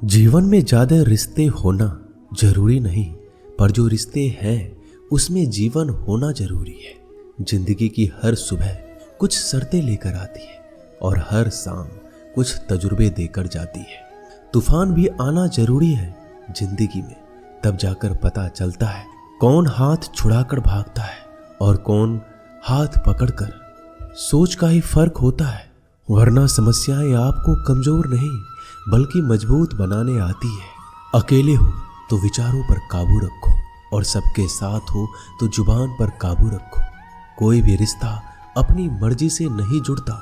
जीवन में ज्यादा रिश्ते होना जरूरी नहीं, पर जो रिश्ते हैं उसमें जीवन होना जरूरी है। जिंदगी की हर सुबह कुछ शर्तें लेकर आती है और हर शाम कुछ तजुर्बे देकर जाती है। तूफान भी आना जरूरी है जिंदगी में, तब जाकर पता चलता है कौन हाथ छुड़ाकर भागता है और कौन हाथ पकड़कर। सोच का ही फर्क होता है, वरना समस्याएं आपको कमजोर नहीं बल्कि मजबूत बनाने आती है। अकेले हो तो विचारों पर काबू रखो और सबके साथ हो तो जुबान पर काबू रखो। कोई भी रिश्ता अपनी मर्जी से नहीं जुड़ता,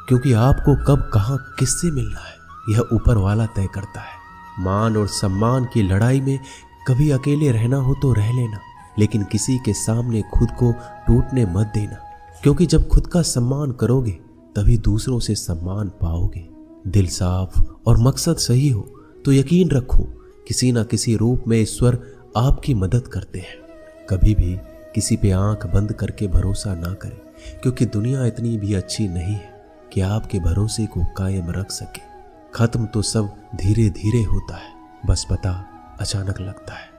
क्योंकि आपको कब कहां किससे मिलना है यह ऊपर वाला तय करता है। मान और सम्मान की लड़ाई में कभी अकेले रहना हो तो रह लेना, लेकिन किसी के सामने खुद को टूटने मत देना, क्योंकि जब खुद का सम्मान करोगे तभी दूसरों से सम्मान पाओगे। दिल साफ और मकसद सही हो तो यकीन रखो किसी न किसी रूप में ईश्वर आपकी मदद करते हैं। कभी भी किसी पे आंख बंद करके भरोसा ना करें, क्योंकि दुनिया इतनी भी अच्छी नहीं है कि आपके भरोसे को कायम रख सके। खत्म तो सब धीरे धीरे होता है, बस पता अचानक लगता है।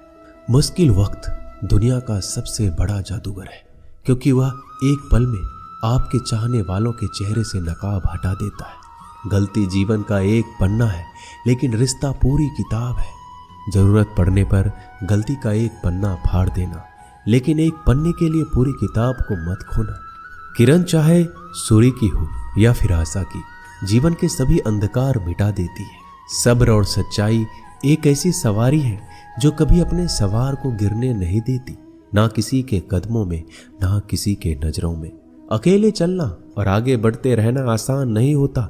मुश्किल वक्त दुनिया का सबसे बड़ा जादूगर है, क्योंकि वह एक पल में आपके चाहने वालों के चेहरे से नकाब हटा देता है। गलती जीवन का एक पन्ना है, लेकिन रिश्ता पूरी किताब है। जरूरत पड़ने पर गलती का एक पन्ना फाड़ देना, लेकिन एक पन्ने के लिए पूरी किताब को मत खोना। किरण चाहे सूर्य की हो या फिर आशा की, जीवन के सभी अंधकार मिटा देती है। सब्र और सच्चाई एक ऐसी सवारी है जो कभी अपने सवार को गिरने नहीं देती, ना किसी के कदमों में ना किसी के नजरों में। अकेले चलना और आगे बढ़ते रहना आसान नहीं होता,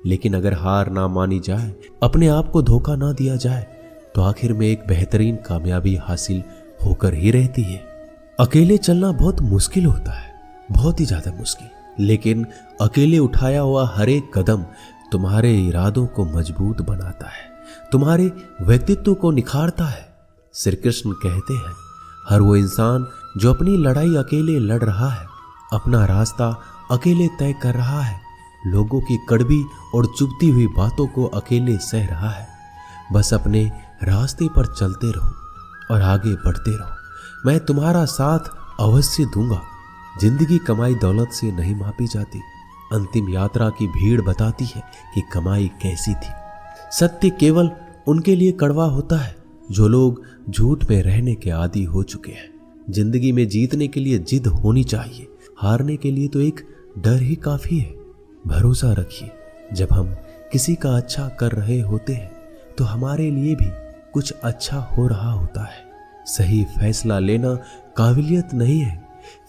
लेकिन अगर हार ना मानी जाए, अपने आप को धोखा ना दिया जाए, तो आखिर में एक बेहतरीन कामयाबी हासिल होकर ही रहती है। अकेले चलना बहुत मुश्किल होता है, बहुत ही ज्यादा मुश्किल, लेकिन अकेले उठाया हुआ हर एक कदम तुम्हारे इरादों को मजबूत बनाता है, तुम्हारे व्यक्तित्व को निखारता है। श्री कृष्ण कहते हैं, हर वो इंसान जो अपनी लड़ाई अकेले लड़ रहा है, अपना रास्ता अकेले तय कर रहा है, लोगों की कड़वी और चुभती हुई बातों को अकेले सह रहा है, बस अपने रास्ते पर चलते रहो और आगे बढ़ते रहो। मैं तुम्हारा साथ अवश्य दूंगा। जिंदगी कमाई दौलत से नहीं मापी जाती, अंतिम यात्रा की भीड़ बताती है कि कमाई कैसी थी। सत्य केवल उनके लिए कड़वा होता है जो लोग झूठ में रहने के आदी हो चुके हैं। जिंदगी में जीतने के लिए जिद होनी चाहिए, हारने के लिए तो एक डर ही काफी है। भरोसा रखिए, जब हम किसी का अच्छा कर रहे होते हैं तो हमारे लिए भी कुछ अच्छा हो रहा होता है। सही फैसला लेना काबिलियत नहीं है,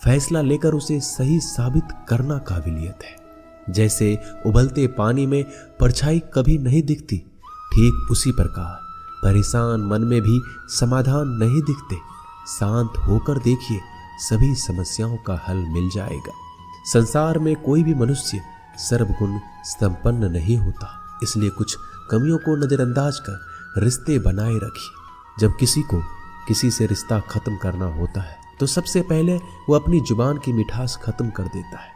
फैसला लेकर उसे सही साबित करना काबिलियत है। जैसे उबलते पानी में परछाई कभी नहीं दिखती, ठीक उसी प्रकार परेशान मन में भी समाधान नहीं दिखते। शांत होकर देखिए, सभी समस्याओं का हल मिल जाएगा। संसार में कोई भी मनुष्य सर्वगुण संपन्न नहीं होता, इसलिए कुछ कमियों को नजरअंदाज कर रिश्ते बनाए रखिए। जब किसी को किसी से रिश्ता खत्म करना होता है तो सबसे पहले वो अपनी जुबान की मिठास खत्म कर देता है।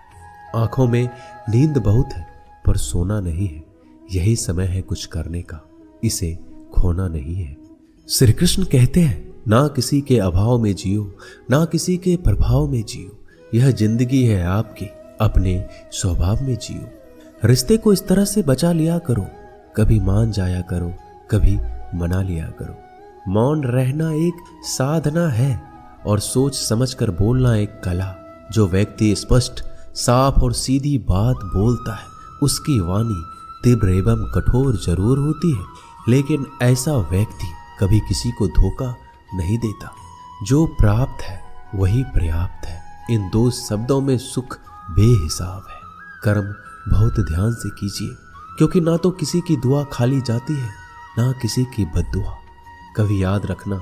आंखों में नींद बहुत है पर सोना नहीं है, यही समय है कुछ करने का, इसे खोना नहीं है। श्री कृष्ण कहते हैं, ना किसी के अभाव में जियो, ना किसी के प्रभाव में जियो। यह जिंदगी है आपकी, अपने स्वभाव में जियो। रिश्ते को इस तरह से बचा लिया करो, कभी मान जाया करो, कभी मना लिया करो। मौन रहना एक साधना है और सोच समझकर बोलना एक कला। जो व्यक्ति स्पष्ट, साफ और सीधी बात बोलता है, उसकी वाणी तीव्र एवं कठोर जरूर होती है, लेकिन ऐसा व्यक्ति कभी किसी को धोखा नहीं देता। जो प्राप्त है वही पर्याप्त है। इन दो शब्दों में सुख बेहिसाब है। कर्म बहुत ध्यान से कीजिए, क्योंकि ना तो किसी की दुआ खाली जाती है, ना किसी की बद्दुआ। कभी याद रखना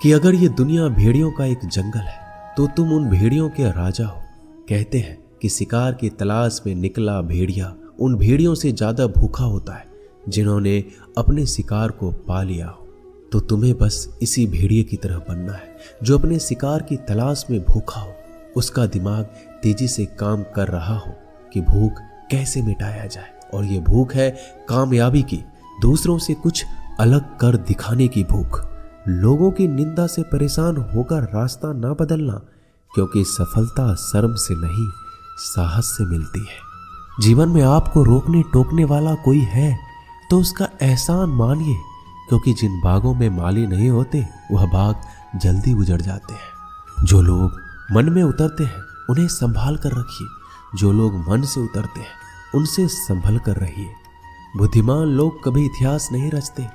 कि अगर ये दुनिया भेड़ियों का एक जंगल है तो तुम उन भेड़ियों के राजा हो। कहते हैं कि शिकार की तलाश में निकला भेड़िया उन भेड़ियों से ज्यादा भूखा होता है जिन्होंने अपने शिकार को पा लिया हो। तो तुम्हें बस इसी भेड़िए की तरह बनना है जो अपने शिकार की तलाश में भूखा हो। उसका दिमाग तेजी से काम कर रहा हो कि भूख कैसे मिटाया जाए, और ये भूख है कामयाबी की, दूसरों से कुछ अलग कर दिखाने की भूख, लोगों की निंदा से परेशान होकर रास्ता ना बदलना, क्योंकि सफलता शर्म से नहीं साहस से मिलती है। जीवन में आपको रोकने टोकने वाला कोई है तो उसका एहसान मानिए, क्योंकि जिन बागों में माली नहीं होते वह बाग जल्दी उजड़ जाते हैं। जो लोग मन में उतरते हैं उन्हें संभाल कर रखिए, जो लोग मन से उतरते हैं उनसे संभल कर रहिए। बुद्धिमान लोग कभी इतिहास नहीं रचते,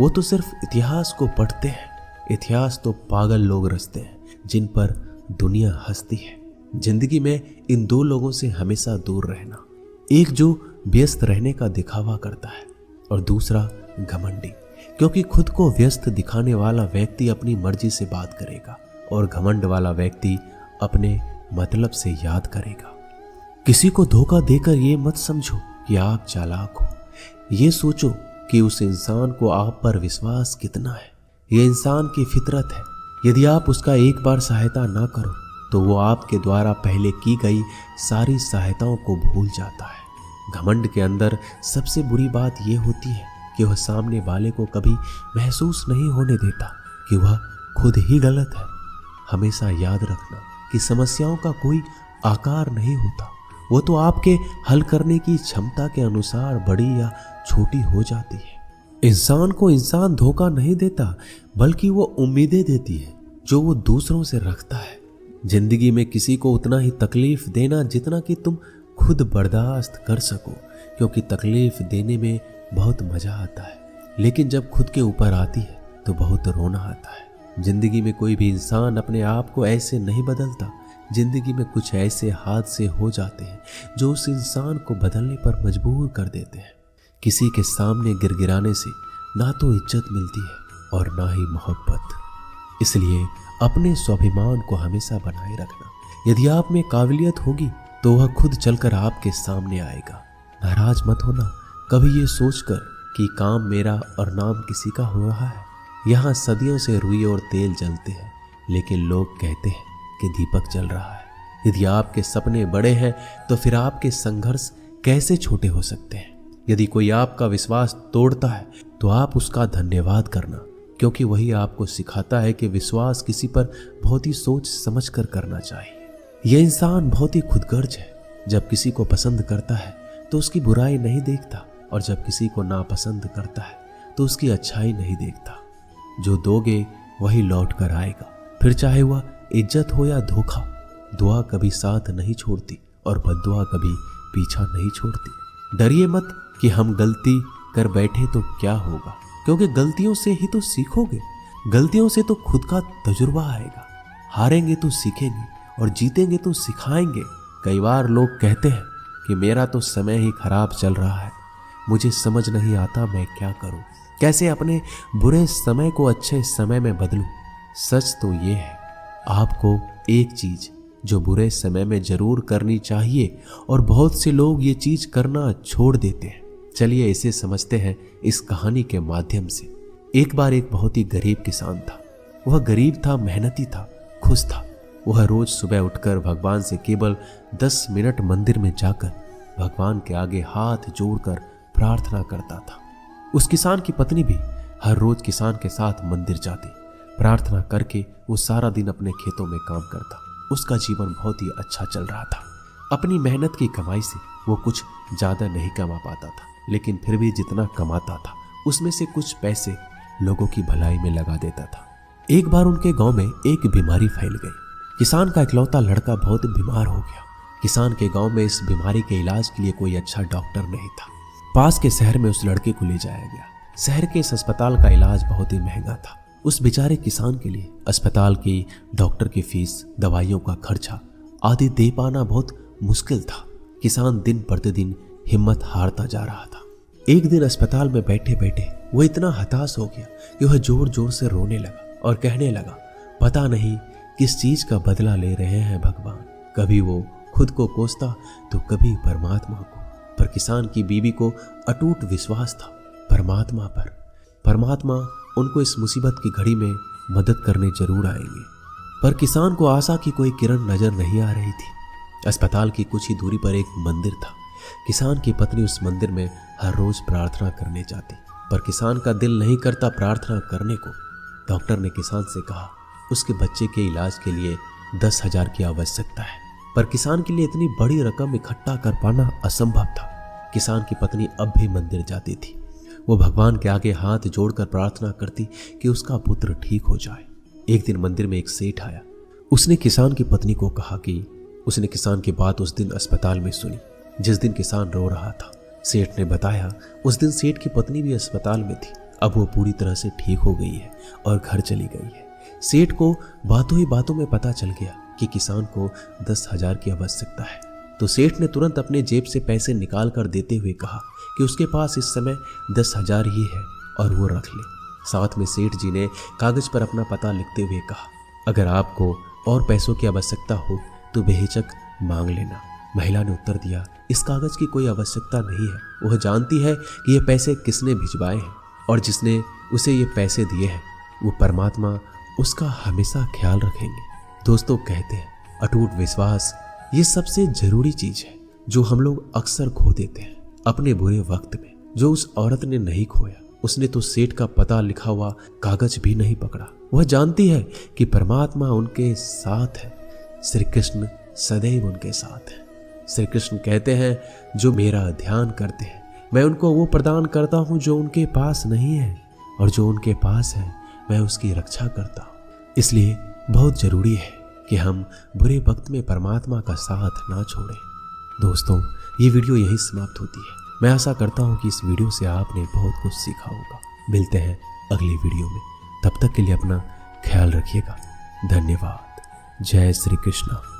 वो तो सिर्फ इतिहास को पढ़ते हैं। इतिहास तो पागल लोग रचते हैं जिन पर दुनिया हंसती है। जिंदगी में इन दो लोगों से हमेशा दूर रहना, एक जो व्यस्त रहने का दिखावा करता है और दूसरा घमंडी, क्योंकि खुद को व्यस्त दिखाने वाला व्यक्ति अपनी मर्जी से बात करेगा और घमंड वाला व्यक्ति अपने मतलब से याद करेगा। किसी को धोखा देकर ये मत समझो कि आप चालाक हो, ये सोचो कि उस इंसान को आप पर विश्वास कितना है। ये इंसान की फितरत है, यदि आप उसका एक बार सहायता ना करो तो वो आपके द्वारा पहले की गई सारी सहायताओं को भूल जाता है। घमंड के अंदर सबसे बुरी बात यह होती है कि वह सामने वाले को कभी महसूस नहीं होने देता कि वह खुद ही गलत है। हमेशा याद रखना कि समस्याओं का कोई आकार नहीं होता, वो तो आपके हल करने की क्षमता के अनुसार बड़ी या छोटी हो जाती है। इंसान को इंसान धोखा नहीं देता, बल्कि वो उम्मीदें देती है जो वो दूसरों से रखता है। जिंदगी में किसी को उतना ही तकलीफ देना जितना कि तुम खुद बर्दाश्त कर सको, क्योंकि तकलीफ देने में बहुत मजा आता है, लेकिन जब खुद के ऊपर आती है तो बहुत रोना आता है। जिंदगी में कोई भी इंसान अपने आप को ऐसे नहीं बदलता। जिंदगी में कुछ ऐसे हादसे हो जाते हैं जो उस इंसान को बदलने पर मजबूर कर देते हैं। किसी के सामने गिड़गिड़ाने से ना तो इज्जत मिलती है और ना ही मोहब्बत। इसलिए अपने स्वाभिमान को हमेशा बनाए रखना। यदि आप में काबिलियत होगी तो वह खुद चलकर आपके सामने आएगा। नाराज मत होना कभी ये सोचकर कि काम मेरा और नाम किसी का हो रहा है। यहाँ सदियों से रुई और तेल जलते हैं, लेकिन लोग कहते हैं कि दीपक जल रहा है। यदि आपके सपने बड़े हैं तो फिर आपके संघर्ष कैसे छोटे हो सकते हैं। यदि कोई आपका विश्वास तोड़ता है तो आप उसका धन्यवाद करना, क्योंकि वही आपको सिखाता है कि विश्वास किसी पर बहुत ही सोच समझ कर करना चाहिए। यह इंसान बहुत ही खुदगर्ज है। जब किसी को पसंद करता है तो उसकी बुराई नहीं देखता, और जब किसी को नापसंद करता है तो उसकी अच्छाई नहीं देखता। जो दोगे वही लौट कर आएगा, फिर चाहे वह इज्जत हो या धोखा। दुआ कभी साथ नहीं छोड़ती और बद्दुआ कभी पीछा नहीं छोड़ती। डरिए मत कि हम गलती कर बैठे तो क्या होगा, क्योंकि गलतियों से ही तो सीखोगे। गलतियों से तो खुद का तजुर्बा आएगा। हारेंगे तो सीखेंगे और जीतेंगे तो सिखाएंगे। कई बार लोग कहते हैं कि मेरा तो समय ही खराब चल रहा है, मुझे समझ नहीं आता मैं क्या करूं, कैसे अपने बुरे समय को अच्छे समय में बदलूं। सच तो ये है, आपको एक चीज जो बुरे समय में जरूर करनी चाहिए और बहुत से लोग ये चीज करना छोड़ देते हैं। चलिए इसे समझते हैं इस कहानी के माध्यम से। एक बार एक बहुत ही गरीब किसान था। वह गरीब था, मेहनती था, खुश था। वह रोज सुबह उठकर भगवान से केवल 10 मिनट मंदिर में जाकर भगवान के आगे हाथ जोड़कर प्रार्थना करता था। उस किसान की पत्नी भी हर रोज किसान के साथ मंदिर जाती। प्रार्थना करके वो सारा दिन अपने खेतों में काम करता। उसका जीवन बहुत ही अच्छा चल रहा था। अपनी मेहनत की कमाई से वो कुछ ज्यादा नहीं कमा पाता था, लेकिन फिर भी जितना कमाता था उसमें से कुछ पैसे लोगों की भलाई में लगा देता था। एक बार उनके गांव में एक बीमारी फैल गई। किसान का इकलौता लड़का बहुत बीमार हो गया। किसान के गांव में इस बीमारी के इलाज के लिए कोई अच्छा डॉक्टर नहीं था। पास के शहर में उस लड़के को ले जाया गया। शहर के इस अस्पताल का इलाज बहुत ही महंगा था। उस बेचारे किसान के लिए अस्पताल की, डॉक्टर की फीस, दवाइयों का खर्चा आदि दे पाना बहुत मुश्किल था। किसान दिन प्रतिदिन हिम्मत हारता जा रहा था। एक दिन अस्पताल में बैठे बैठे वो इतना हताश हो गया कि वह जोर जोर से रोने लगा और कहने लगा, पता नहीं किस चीज का बदला ले रहे हैं भगवान। कभी वो खुद को कोसता तो कभी परमात्मा को। पर किसान की बीवी को अटूट विश्वास था परमात्मा पर। परमात्मा उनको इस मुसीबत की घड़ी में मदद करने जरूर आएंगे। पर किसान को आशा की कोई किरण नजर नहीं आ रही थी। अस्पताल की कुछ ही दूरी पर एक मंदिर था। किसान की पत्नी उस मंदिर में हर रोज प्रार्थना करने जाती। पर किसान का दिल नहीं करता प्रार्थना करने को। डॉक्टर ने किसान से कहा उसके बच्चे के इलाज के लिए 10,000 की आवश्यकता है, पर किसान के लिए इतनी बड़ी रकम इकट्ठा कर पाना असंभव था। किसान की पत्नी अब भी मंदिर जाती थी। वो भगवान के आगे हाथ जोड़कर प्रार्थना करती कि उसका पुत्र ठीक हो जाए। एक दिन मंदिर में एक सेठ आया। उसने किसान की पत्नी को कहा कि उसने किसान की बात उस दिन अस्पताल में सुनी जिस दिन किसान रो रहा था। सेठ ने बताया उस दिन सेठ की पत्नी भी अस्पताल में थी। अब वो पूरी तरह से ठीक हो गई है और घर चली गई है। सेठ को बातों ही बातों में पता चल गया कि किसान को 10,000 की आवश्यकता है, तो सेठ ने तुरंत अपने जेब से पैसे निकाल कर देते हुए कहा कि उसके पास इस समय 10,000 ही है और वो रख ले। साथ में सेठ जी ने कागज पर अपना पता लिखते हुए कहा अगर आपको और पैसों की आवश्यकता हो तो बेहिचक मांग लेना। महिला ने उत्तर दिया इस कागज की कोई आवश्यकता नहीं है। वह जानती है कि ये पैसे किसने भिजवाए हैं और जिसने उसे ये पैसे दिए हैं वो परमात्मा उसका हमेशा ख्याल रखेंगे। दोस्तों कहते हैं अटूट विश्वास ये सबसे जरूरी चीज है जो हम लोग अक्सर खो देते हैं अपने बुरे वक्त में। जो उस औरत ने नहीं खोया, उसने तो सेठ का पता लिखा हुआ कागज भी नहीं पकड़ा। वह जानती है कि परमात्मा उनके साथ है। श्री कृष्ण सदैव उनके साथ है। श्री कृष्ण कहते हैं जो मेरा ध्यान करते हैं मैं उनको वो प्रदान करता हूँ जो उनके पास नहीं है, और जो उनके पास है मैं उसकी रक्षा करता हूँ। इसलिए बहुत जरूरी है कि हम बुरे वक्त में परमात्मा का साथ ना छोड़ें। दोस्तों ये वीडियो यहीं समाप्त होती है। मैं आशा करता हूँ कि इस वीडियो से आपने बहुत कुछ सीखा होगा। मिलते हैं अगली वीडियो में, तब तक के लिए अपना ख्याल रखिएगा। धन्यवाद। जय श्री कृष्ण।